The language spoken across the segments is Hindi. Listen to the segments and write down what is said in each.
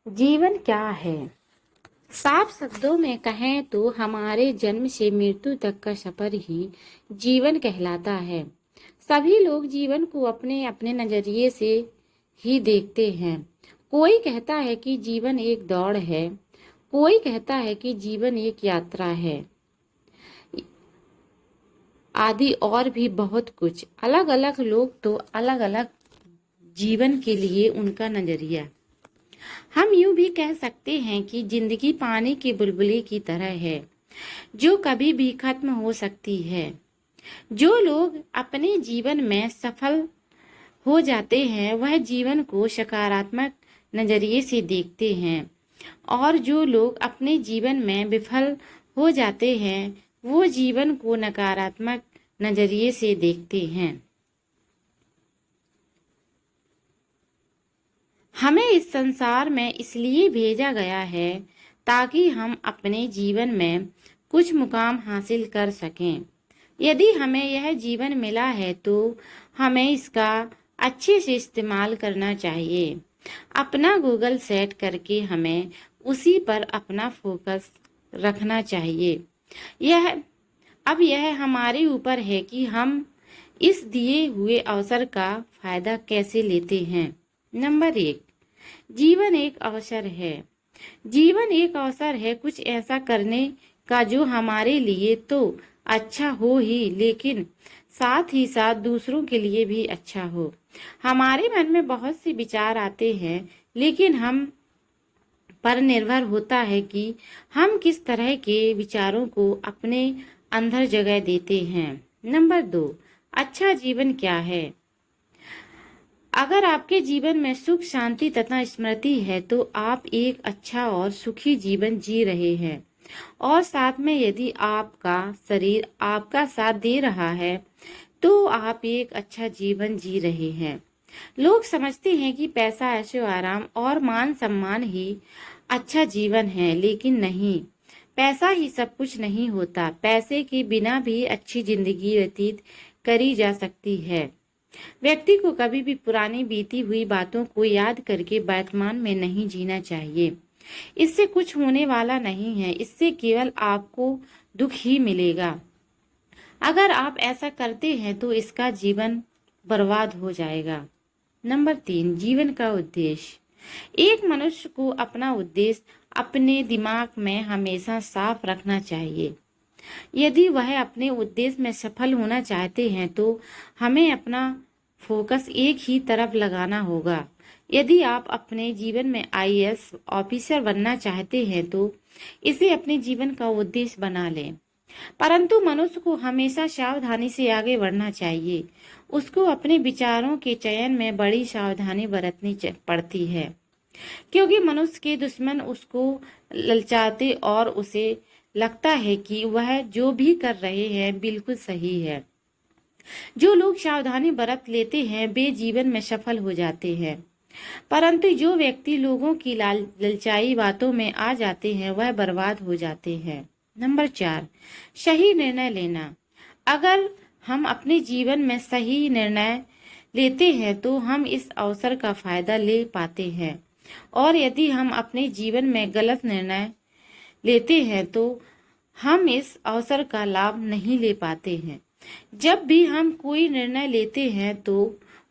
जीवन क्या है? साफ शब्दों में कहें तो हमारे जन्म से मृत्यु तक का सफर ही जीवन कहलाता है। सभी लोग जीवन को अपने अपने नजरिए से ही देखते हैं। कोई कहता है कि जीवन एक दौड़ है, कोई कहता है कि जीवन एक यात्रा है, आदि और भी बहुत कुछ। अलग अलग लोग तो अलग अलग जीवन के लिए उनका नजरिया। हम यूं भी कह सकते हैं कि जिंदगी पानी के बुलबुले की तरह है, जो कभी भी खत्म हो सकती है। जो लोग अपने जीवन में सफल हो जाते हैं वह जीवन को सकारात्मक नजरिए से देखते हैं, और जो लोग अपने जीवन में विफल हो जाते हैं वो जीवन को नकारात्मक नजरिए से देखते हैं। हमें इस संसार में इसलिए भेजा गया है ताकि हम अपने जीवन में कुछ मुकाम हासिल कर सकें। यदि हमें यह जीवन मिला है तो हमें इसका अच्छे से इस्तेमाल करना चाहिए। अपना गूगल सेट करके हमें उसी पर अपना फोकस रखना चाहिए। यह हमारे ऊपर है कि हम इस दिए हुए अवसर का फायदा कैसे लेते हैं। नंबर 1, जीवन एक अवसर है। जीवन एक अवसर है कुछ ऐसा करने का जो हमारे लिए तो अच्छा हो ही, लेकिन साथ ही साथ दूसरों के लिए भी अच्छा हो। हमारे मन में बहुत से विचार आते हैं, लेकिन हम पर निर्भर होता है कि हम किस तरह के विचारों को अपने अंदर जगह देते हैं। नंबर 2, अच्छा जीवन क्या है? अगर आपके जीवन में सुख, शांति तथा स्मृति है तो आप एक अच्छा और सुखी जीवन जी रहे हैं। और साथ में यदि आपका शरीर आपका साथ दे रहा है तो आप एक अच्छा जीवन जी रहे हैं। लोग समझते हैं कि पैसा, ऐशो आराम और मान सम्मान ही अच्छा जीवन है, लेकिन नहीं, पैसा ही सब कुछ नहीं होता। पैसे के बिना भी अच्छी जिंदगी व्यतीत करी जा सकती है। व्यक्ति को कभी भी पुरानी बीती हुई बातों को याद करके वर्तमान में नहीं जीना चाहिए। इससे कुछ होने वाला नहीं है, इससे केवल आपको दुख ही मिलेगा। अगर आप ऐसा करते हैं तो इसका जीवन बर्बाद हो जाएगा। नंबर 3, जीवन का उद्देश्य। एक मनुष्य को अपना उद्देश्य अपने दिमाग में हमेशा साफ रखना चाहिए। यदि वह अपने उद्देश्य में सफल होना चाहते हैं तो हमें अपना फोकस एक ही तरफ लगाना होगा। यदि आप अपने जीवन में आईएएस ऑफिसर बनना चाहते हैं तो इसे अपने जीवन का उद्देश्य बना लें। परंतु मनुष्य को हमेशा सावधानी से आगे बढ़ना चाहिए। उसको अपने विचारों के चयन में बड़ी सावधानी बरतनी पड़ती है, क्योंकि मनुष्य के दुश्मन उसको ललचाते और उसे लगता है कि वह जो भी कर रहे हैं बिल्कुल सही है। जो लोग सावधानी बरत लेते हैं वे जीवन में सफल हो जाते हैं, परंतु जो व्यक्ति लोगों की ललचाई बातों में आ जाते हैं वह बर्बाद हो जाते हैं। नंबर 4, सही निर्णय लेना। अगर हम अपने जीवन में सही निर्णय लेते हैं तो हम इस अवसर का फायदा ले पाते हैं, और यदि हम अपने जीवन में गलत निर्णय लेते हैं तो हम इस अवसर का लाभ नहीं ले पाते हैं। जब भी हम कोई निर्णय लेते हैं तो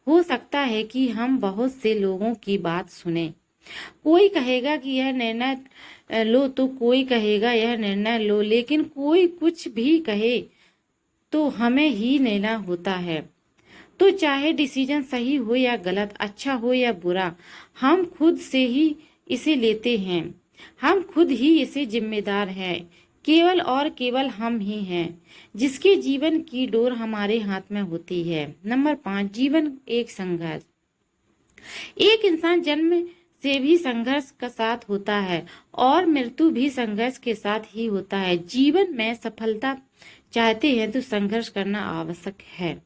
हो सकता है कि हम बहुत से लोगों की बात सुने। कोई कहेगा कि यह निर्णय लो तो कोई कहेगा यह निर्णय लो, लेकिन कोई कुछ भी कहे तो हमें ही लेना होता है। तो चाहे डिसीजन सही हो या गलत, अच्छा हो या बुरा, हम खुद से ही इसे लेते हैं। हम खुद ही इसे जिम्मेदार हैं। केवल और केवल हम ही हैं जिसके जीवन की डोर हमारे हाथ में होती है। नंबर 5, जीवन एक संघर्ष। एक इंसान जन्म से भी संघर्ष का साथ होता है और मृत्यु भी संघर्ष के साथ ही होता है। जीवन में सफलता चाहते हैं तो संघर्ष करना आवश्यक है।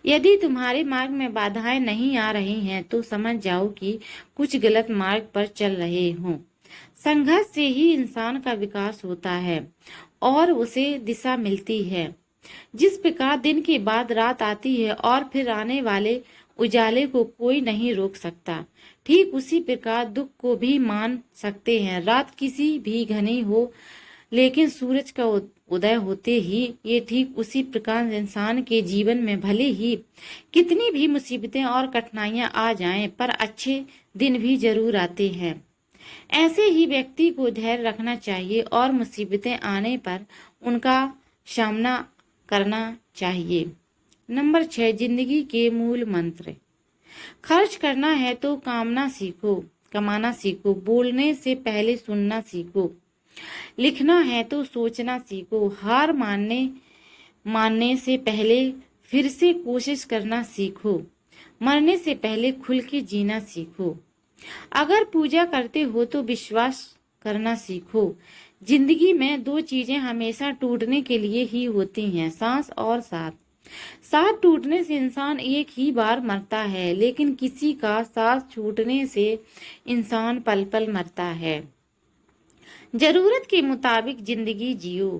यदि तुम्हारे मार्ग में बाधाएं नहीं आ रही हैं तो समझ जाओ कि कुछ गलत मार्ग पर चल रहे हो। संघर्ष से ही इंसान का विकास होता है और उसे दिशा मिलती है। जिस प्रकार दिन के बाद रात आती है और फिर आने वाले उजाले को कोई नहीं रोक सकता, ठीक उसी प्रकार दुख को भी मान सकते हैं। रात किसी भी घनी हो, लेकिन सूरज का उदय होते ही ये ठीक उसी प्रकार इंसान के जीवन में भले ही कितनी भी मुसीबतें और कठिनाइयां आ जाएं, पर अच्छे दिन भी जरूर आते हैं। ऐसे ही व्यक्ति को धैर्य रखना चाहिए और मुसीबतें आने पर उनका सामना करना चाहिए। नंबर 6, जिंदगी के मूल मंत्र। खर्च करना है तो कमाना सीखो, बोलने से पहले सुनना सीखो, लिखना है तो सोचना सीखो, हार मानने से पहले फिर से कोशिश करना सीखो, मरने से पहले खुल के जीना सीखो। अगर पूजा करते हो तो विश्वास करना सीखो। जिंदगी में दो चीजें हमेशा टूटने के लिए ही होती हैं, सांस और साथ। साथ टूटने से इंसान एक ही बार मरता है, लेकिन किसी का सांस छूटने से इंसान पल पल मरता है। जरूरत के मुताबिक जिंदगी जियो,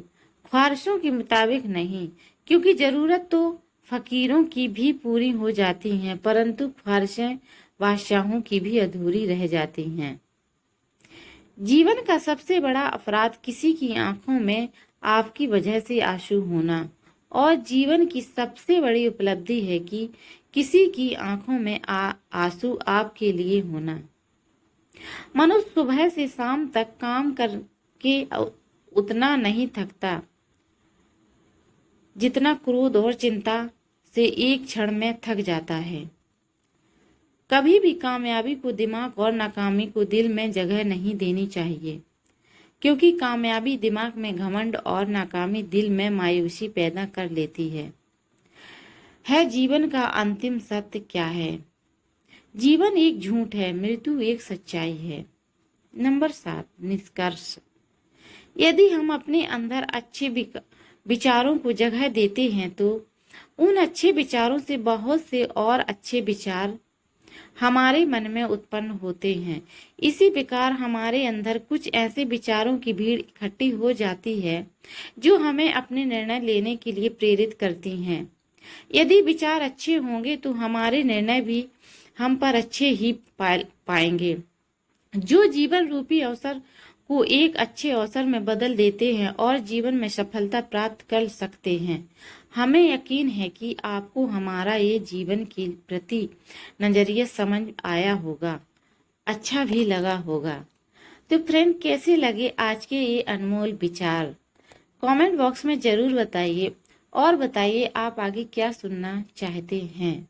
ख्वाहिशों के मुताबिक नहीं, क्योंकि जरूरत तो फकीरों की भी पूरी हो जाती हैं, परंतु ख्वाहिशें बादशाहों की भी अधूरी रह जाती हैं। जीवन का सबसे बड़ा अपराध किसी की आंखों में आपकी वजह से आंसू होना, और जीवन की सबसे बड़ी उपलब्धि है कि किसी की आंखों में आंसू आपके लिए होना। मनुष्य सुबह से शाम तक काम करके उतना नहीं थकता जितना क्रोध और चिंता से एक क्षण में थक जाता है। कभी भी कामयाबी को दिमाग और नाकामी को दिल में जगह नहीं देनी चाहिए, क्योंकि कामयाबी दिमाग में घमंड और नाकामी दिल में मायूसी पैदा कर लेती है। जीवन का अंतिम सत्य क्या है? जीवन एक झूठ है, मृत्यु एक सच्चाई है। नंबर 7, निष्कर्ष। यदि हम अपने अंदर अच्छे विचारों को जगह देते हैं तो उन अच्छे विचारों से बहुत से और अच्छे विचार हमारे मन में उत्पन्न होते हैं। इसी प्रकार हमारे अंदर कुछ ऐसे विचारों की भीड़ इकट्ठी हो जाती है जो हमें अपने निर्णय लेने के लिए प्रेरित करती हैं। यदि विचार अच्छे होंगे तो हमारे निर्णय भी हम पर अच्छे ही पाएंगे, जो जीवन रूपी अवसर को एक अच्छे अवसर में बदल देते हैं और जीवन में सफलता प्राप्त कर सकते हैं। हमें यकीन है कि आपको हमारा ये जीवन के प्रति नजरिया समझ आया होगा, अच्छा भी लगा होगा। तो फ्रेंड, कैसे लगे आज के ये अनमोल विचार? कमेंट बॉक्स में जरूर बताइए और बताइए आप आगे क्या सुनना चाहते हैं।